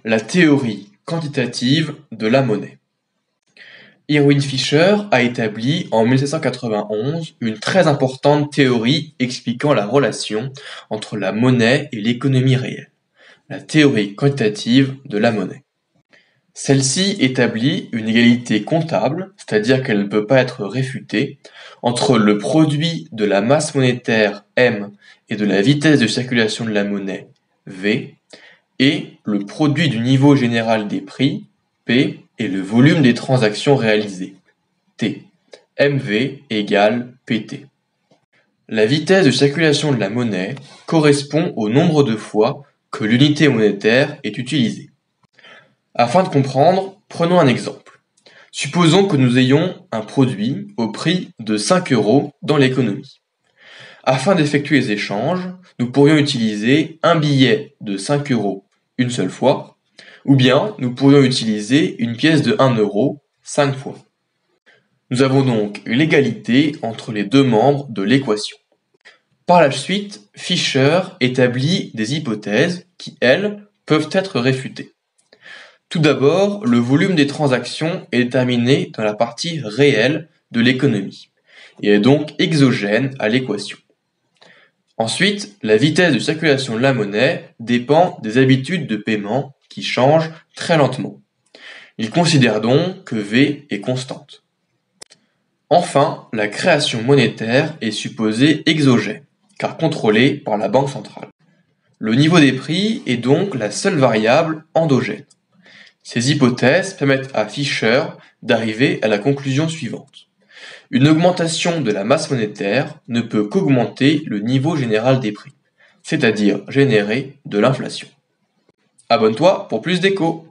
la théorie quantitative de la monnaie. Irwin Fisher a établi en 1791 une très importante théorie expliquant la relation entre la monnaie et l'économie réelle, la théorie quantitative de la monnaie. Celle-ci établit une égalité comptable, c'est-à-dire qu'elle ne peut pas être réfutée, entre le produit de la masse monétaire M et de la vitesse de circulation de la monnaie V, et le produit du niveau général des prix, P, et le volume des transactions réalisées, T. MV égale PT. La vitesse de circulation de la monnaie correspond au nombre de fois que l'unité monétaire est utilisée. Afin de comprendre, prenons un exemple. Supposons que nous ayons un produit au prix de 5 € dans l'économie. Afin d'effectuer les échanges, nous pourrions utiliser un billet de 5 € une seule fois, ou bien nous pourrions utiliser une pièce de 1 € 5 fois. Nous avons donc l'égalité entre les deux membres de l'équation. Par la suite, Fisher établit des hypothèses qui, elles, peuvent être réfutées. Tout d'abord, le volume des transactions est déterminé dans la partie réelle de l'économie, et est donc exogène à l'équation. Ensuite, la vitesse de circulation de la monnaie dépend des habitudes de paiement qui changent très lentement. Il considère donc que V est constante. Enfin, la création monétaire est supposée exogène, car contrôlée par la banque centrale. Le niveau des prix est donc la seule variable endogène. Ces hypothèses permettent à Fisher d'arriver à la conclusion suivante. Une augmentation de la masse monétaire ne peut qu'augmenter le niveau général des prix, c'est-à-dire générer de l'inflation. Abonne-toi pour plus d'échos.